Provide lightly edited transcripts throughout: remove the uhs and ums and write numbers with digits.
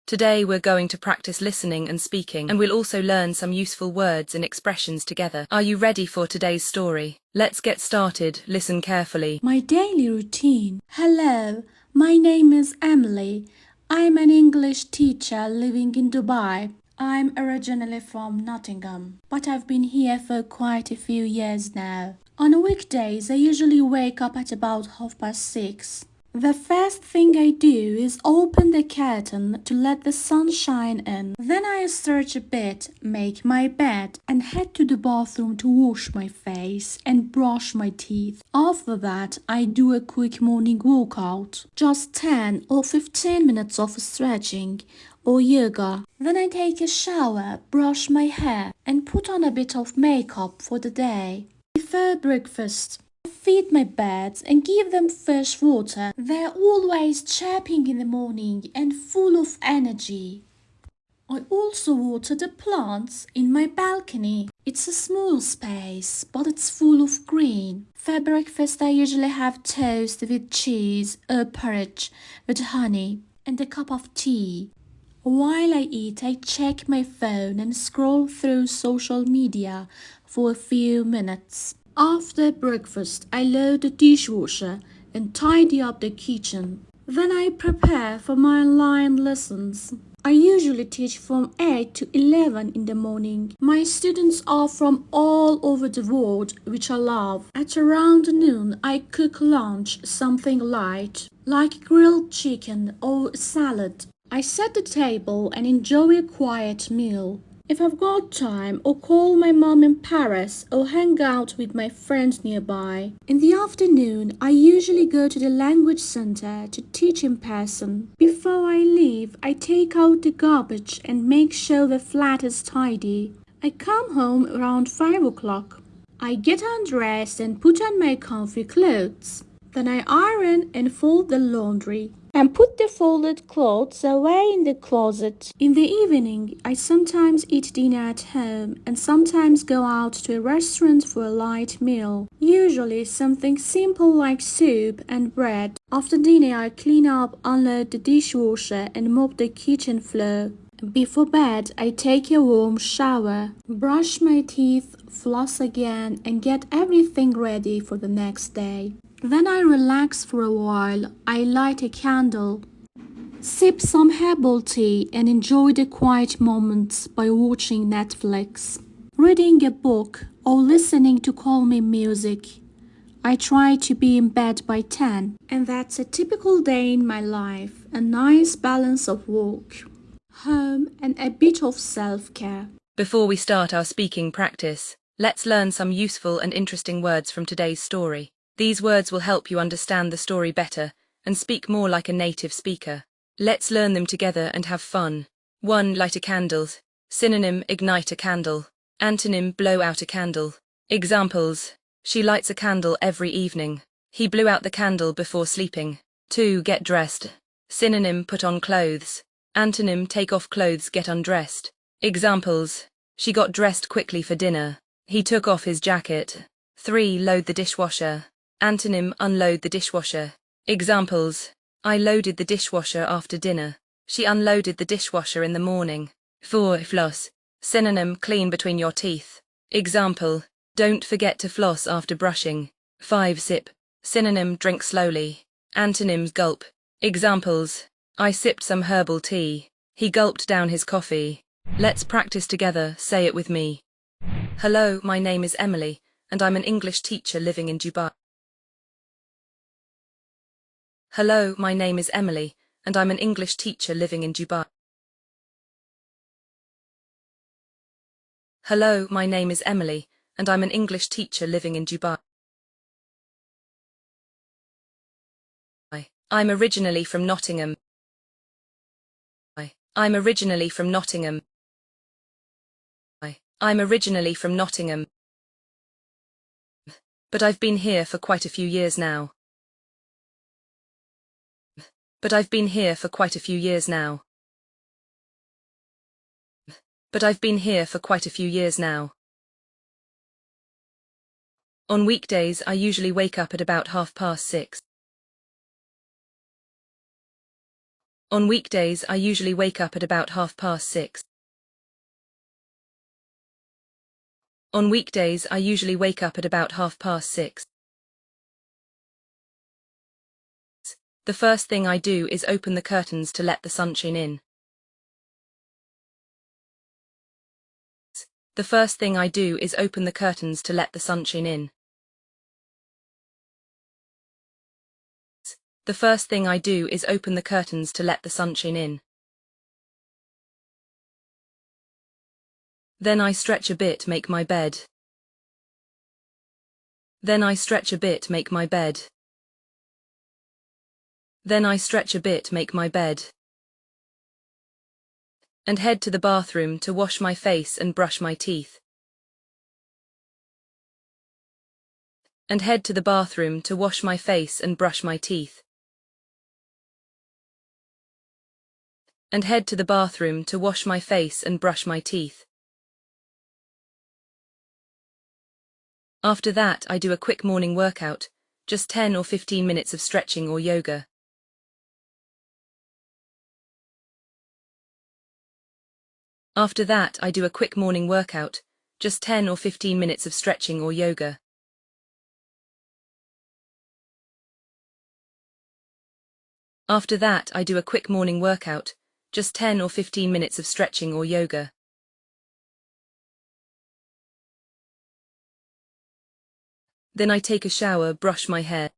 Today we're going to practice listening and speaking, and we'll also learn some useful words and expressions together. Are you ready for today's story? Let's get started. Listen carefully. My daily routine. Hello, my name is Emily. I'm an English teacher living in Dubai. I'm originally from Nottingham, but I've been here for quite a few years now. On weekdays, I usually wake up at about 6:30. The first thing I do is open the curtain to let the sun shine in. Then I stretch a bit, make my bed, and head to the bathroom to wash my face and brush my teeth. After that, I do a quick morning workout, just 10 or 15 minutes of stretching or yoga. Then I take a shower, brush my hair, and put on a bit of makeup for the day. Before breakfast, I feed my birds and give them fresh water. They're always chirping in the morning and full of energy. I also water the plants in my balcony. It's a small space, but it's full of green. For breakfast, I usually have toast with cheese or porridge with honey and a cup of tea. While I eat, I check my phone and scroll through social media for a few minutes. After breakfast, I load the dishwasher and tidy up the kitchen. Then I prepare for my online lessons. I usually teach from 8 to 11 in the morning. My students are from all over the world, which I love. At around noon, I cook lunch, something light, like grilled chicken or salad. I set the table and enjoy a quiet meal. If I've got time, I'll call my mom in Paris or hang out with my friends nearby. In the afternoon, I usually go to the language center to teach in person. Before I leave, I take out the garbage and make sure the flat is tidy. I come home around 5 o'clock. I get undressed and put on my comfy clothes. Then I iron and fold the laundry and put the folded clothes away in the closet. In the evening, I sometimes eat dinner at home and sometimes go out to a restaurant for a light meal, usually something simple like soup and bread. After dinner, I clean up, unload the dishwasher and mop the kitchen floor. Before bed, I take a warm shower, brush my teeth, floss again, and get everything ready for the next day. Then I relax for a while. I light a candle, sip some herbal tea, and enjoy the quiet moments by watching Netflix, reading a book, or listening to calming music. I try to be in bed by 10, and that's a typical day in my life, a nice balance of work, home, and a bit of self-care. Before we start our speaking practice, let's learn some useful and interesting words from today's story. These words will help you understand the story better and speak more like a native speaker. Let's learn them together and have fun. 1. Light a candle. Synonym: ignite a candle. Antonym: blow out a candle. Examples: she lights a candle every evening. He blew out the candle before sleeping. 2. Get dressed. Synonym: put on clothes. Antonym: take off clothes, get undressed. Examples: she got dressed quickly for dinner. He took off his jacket. 3. Load the dishwasher. Antonym: unload the dishwasher. Examples: I loaded the dishwasher after dinner. She unloaded the dishwasher in the morning. 4. Floss. Synonym: clean between your teeth. Example: don't forget to floss after brushing. 5. Sip. Synonym: drink slowly. Antonyms: gulp. Examples: I sipped some herbal tea. He gulped down his coffee. Let's practice together. Say it with me. Hello, my name is Emily, and I'm an English teacher living in Dubai. Hello, my name is Emily, and I'm an English teacher living in Dubai. Hello, my name is Emily, and I'm an English teacher living in Dubai. I'm originally from Nottingham. I'm originally from Nottingham. I'm originally from Nottingham. But I've been here for quite a few years now. But I've been here for quite a few years now. But I've been here for quite a few years now. On weekdays, I usually wake up at about 6:30. On weekdays, I usually wake up at about 6:30. On weekdays, I usually wake up at about 6:30. The first thing I do is open the curtains to let the sunshine in. The first thing I do is open the curtains to let the sunshine in. The first thing I do is open the curtains to let the sunshine in. Then I stretch a bit, make my bed. Then I stretch a bit, make my bed. Then I stretch a bit, make my bed. And head to the bathroom to wash my face and brush my teeth. And head to the bathroom to wash my face and brush my teeth. And head to the bathroom to wash my face and brush my teeth. After that, I do a quick morning workout, just 10 or 15 minutes of stretching or yoga. After that, I do a quick morning workout, just 10 or 15 minutes of stretching or yoga. After that, I do a quick morning workout, just 10 or 15 minutes of stretching or yoga. Then I take a shower, brush my hair.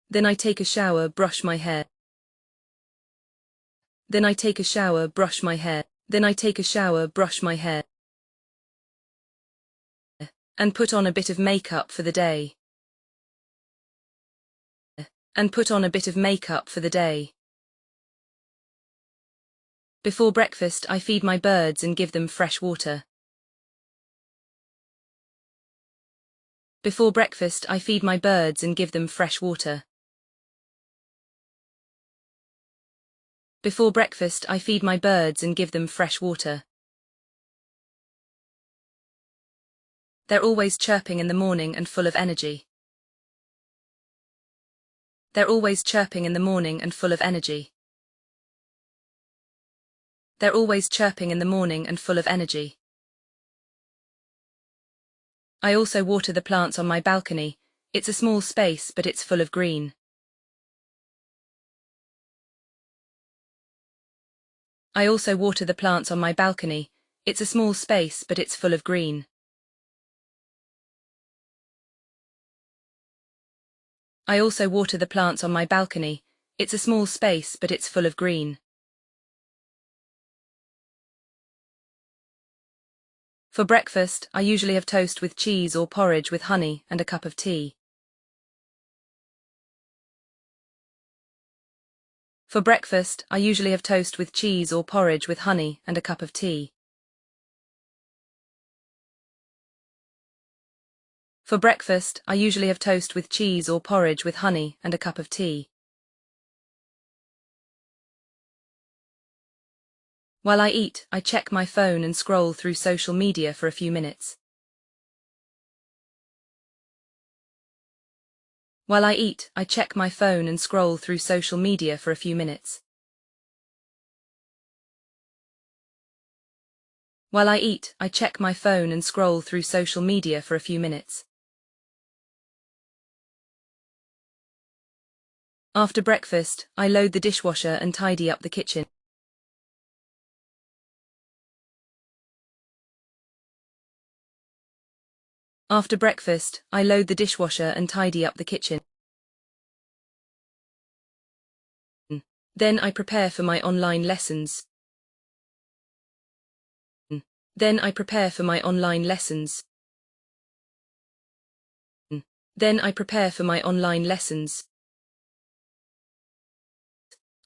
Then I take a shower, brush my hair. Then I take a shower, brush my hair. Then I take a shower, brush my hair. And put on a bit of makeup for the day. And put on a bit of makeup for the day. Before breakfast, I feed my birds and give them fresh water. Before breakfast, I feed my birds and give them fresh water. Before breakfast, I feed my birds and give them fresh water. They're always chirping in the morning and full of energy. They're always chirping in the morning and full of energy. They're always chirping in the morning and full of energy. I also water the plants on my balcony. It's a small space, but it's full of green. I also water the plants on my balcony. It's a small space, but it's full of green. I also water the plants on my balcony. It's a small space, but it's full of green. For breakfast, I usually have toast with cheese or porridge with honey and a cup of tea. For breakfast, I usually have toast with cheese or porridge with honey and a cup of tea. For breakfast, I usually have toast with cheese or porridge with honey and a cup of tea. While I eat, I check my phone and scroll through social media for a few minutes. While I eat, I check my phone and scroll through social media for a few minutes. While I eat, I check my phone and scroll through social media for a few minutes. After breakfast, I load the dishwasher and tidy up the kitchen. After breakfast, I load the dishwasher and tidy up the kitchen. Then I prepare for my online lessons. Then I prepare for my online lessons. Then I prepare for my online lessons.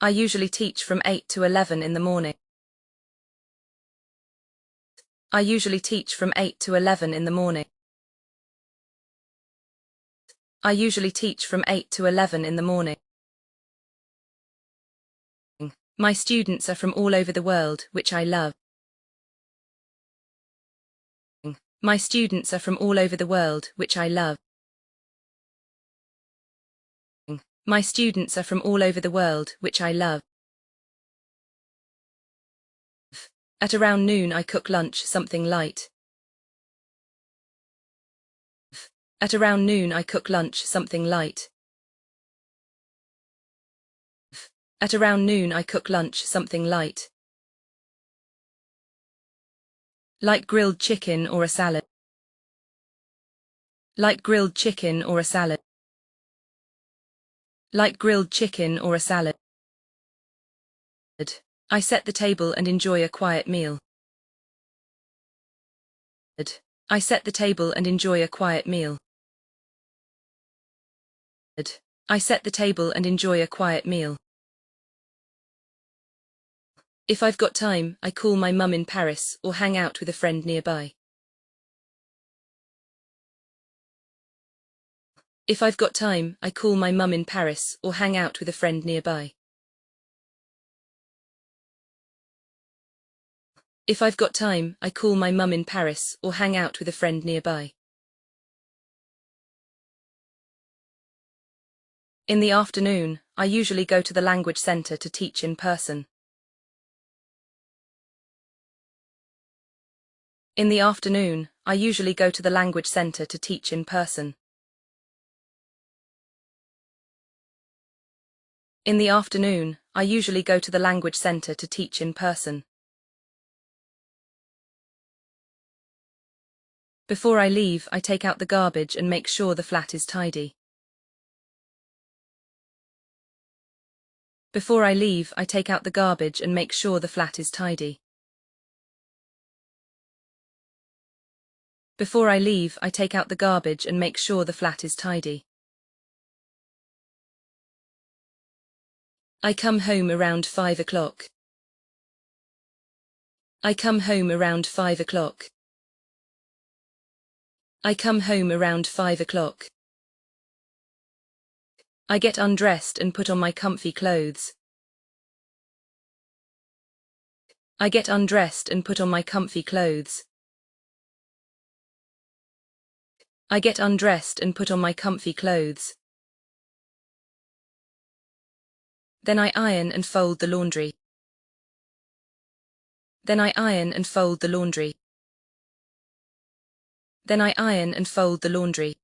I usually teach from 8 to 11 in the morning. I usually teach from 8 to 11 in the morning. I usually teach from 8 to 11 in the morning. My students are from all over the world, which I love. My students are from all over the world, which I love. My students are from all over the world, which I love. At around noon I cook lunch, something light. At around noon I cook lunch, something light. At around noon I cook lunch, something light. Like grilled chicken or a salad. Like grilled chicken or a salad. Like grilled chicken or a salad. I set the table and enjoy a quiet meal. I set the table and enjoy a quiet meal. I set the table and enjoy a quiet meal. If I've got time, I call my mum in Paris or hang out with a friend nearby. If I've got time, I call my mum in Paris or hang out with a friend nearby. If I've got time, I call my mum in Paris or hang out with a friend nearby. In the afternoon, I usually go to the language centre to teach in person. In the afternoon, I usually go to the language centre to teach in person. In the afternoon, I usually go to the language centre to teach in person. Before I leave, I take out the garbage and make sure the flat is tidy. Before I leave, I take out the garbage and make sure the flat is tidy. Before I leave, I take out the garbage and make sure the flat is tidy. I come home around 5 o'clock. I come home around 5 o'clock. I come home around 5 o'clock. I get undressed and put on my comfy clothes. I get undressed and put on my comfy clothes. I get undressed and put on my comfy clothes. Then I iron and fold the laundry. Then I iron and fold the laundry. Then I iron and fold the laundry.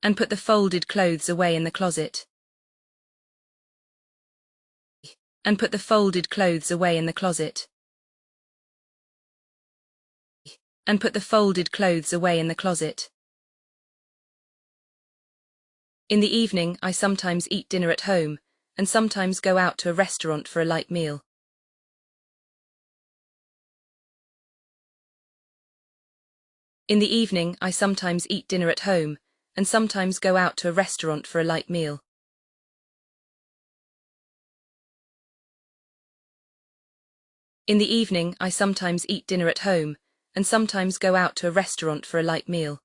And put the folded clothes away in the closet. And put the folded clothes away in the closet. And put the folded clothes away in the closet. In the evening, I sometimes eat dinner at home, and sometimes go out to a restaurant for a light meal. In the evening, I sometimes eat dinner at home, and sometimes go out to a restaurant for a light meal. In the evening, I sometimes eat dinner at home, and sometimes go out to a restaurant for a light meal.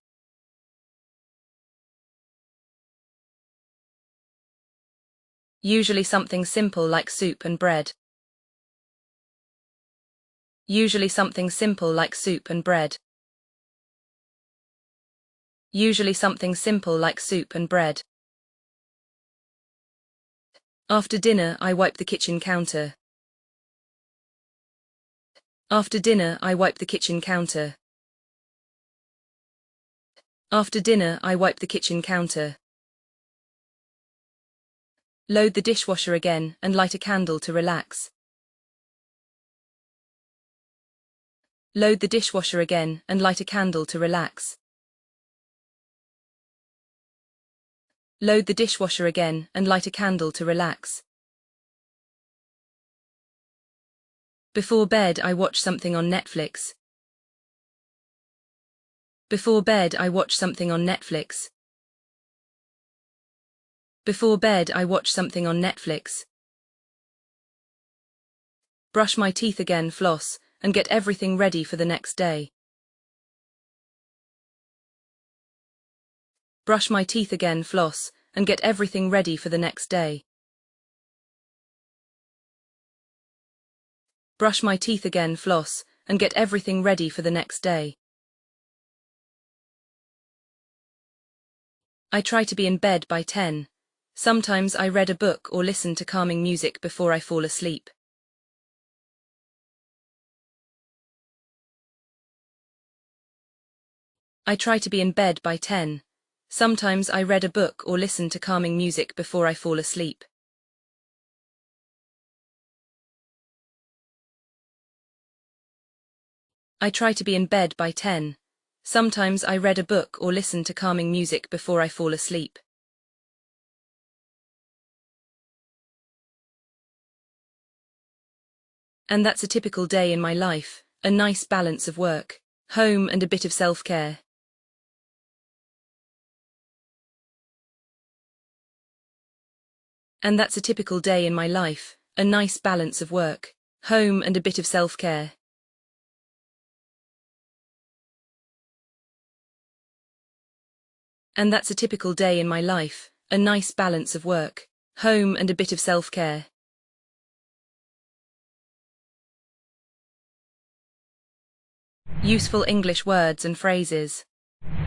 Usually something simple like soup and bread. Usually something simple like soup and bread. Usually something simple like soup and bread. After dinner, I wipe the kitchen counter. After dinner, I wipe the kitchen counter. After dinner, I wipe the kitchen counter. Load the dishwasher again and light a candle to relax. Load the dishwasher again and light a candle to relax. Load the dishwasher again and light a candle to relax. Before bed, I watch something on Netflix. Before bed, I watch something on Netflix. Before bed, I watch something on Netflix. Brush my teeth again, floss, and get everything ready for the next day. Brush my teeth again, floss, and get everything ready for the next day. Brush my teeth again, floss, and get everything ready for the next day. I try to be in bed by 10. Sometimes I read a book or listen to calming music before I fall asleep. I try to be in bed by 10. Sometimes I read a book or listen to calming music before I fall asleep. I try to be in bed by 10. Sometimes I read a book or listen to calming music before I fall asleep. And that's a typical day in my life, a nice balance of work, home and a bit of self-care. And that's a typical day in my life, a nice balance of work, home and a bit of self-care. And that's a typical day in my life, a nice balance of work, home and a bit of self-care. Useful English words and phrases.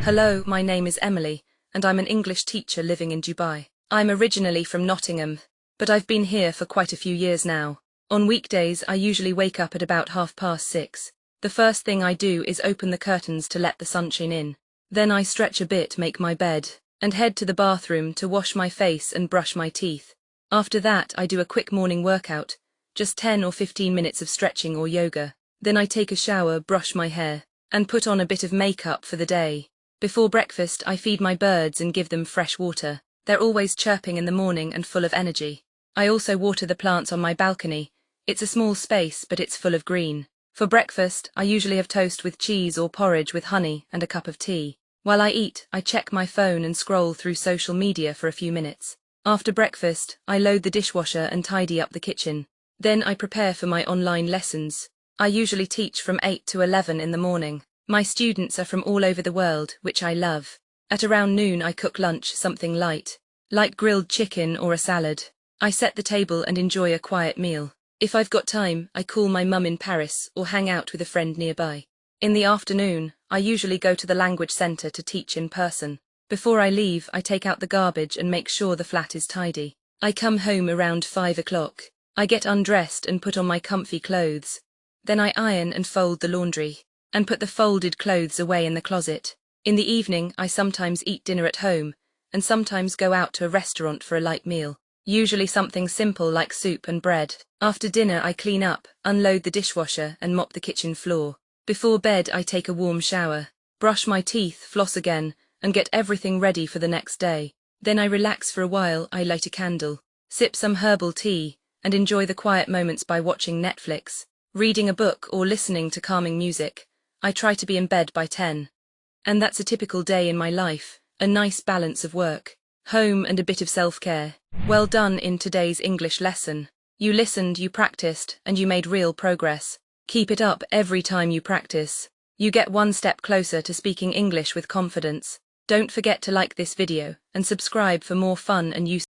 Hello, my name is Emily, and I'm an English teacher living in Dubai. I'm originally from Nottingham, but I've been here for quite a few years now. On weekdays, I usually wake up at about 6:30. The first thing I do is open the curtains to let the sunshine in. Then I stretch a bit, make my bed, and head to the bathroom to wash my face and brush my teeth. After that, I do a quick morning workout, just 10 or 15 minutes of stretching or yoga. Then I take a shower, brush my hair, and put on a bit of makeup for the day. Before breakfast, I feed my birds and give them fresh water. They're always chirping in the morning and full of energy. I also water the plants on my balcony. It's a small space, but it's full of green. For breakfast, I usually have toast with cheese or porridge with honey and a cup of tea. While I eat, I check my phone and scroll through social media for a few minutes. After breakfast, I load the dishwasher and tidy up the kitchen. Then I prepare for my online lessons. I usually teach from 8 to 11 in the morning. My students are from all over the world, which I love. At around noon I cook lunch, something light, like grilled chicken or a salad. I set the table and enjoy a quiet meal. If I've got time, I call my mum in Paris or hang out with a friend nearby. In the afternoon, I usually go to the language centre to teach in person. Before I leave, I take out the garbage and make sure the flat is tidy. I come home around 5 o'clock. I get undressed and put on my comfy clothes. Then I iron and fold the laundry, and put the folded clothes away in the closet. In the evening, I sometimes eat dinner at home, and sometimes go out to a restaurant for a light meal. Usually something simple like soup and bread. After dinner, I clean up, unload the dishwasher, and mop the kitchen floor. Before bed, I take a warm shower, brush my teeth, floss again, and get everything ready for the next day. Then I relax for a while. I light a candle, sip some herbal tea, and enjoy the quiet moments by watching Netflix, reading a book or listening to calming music. I try to be in bed by 10. And that's a typical day in my life, a nice balance of work, home and a bit of self-care. Well done in today's English lesson. You listened, you practiced, and you made real progress. Keep it up every time you practice. You get one step closer to speaking English with confidence. Don't forget to like this video and subscribe for more fun and useful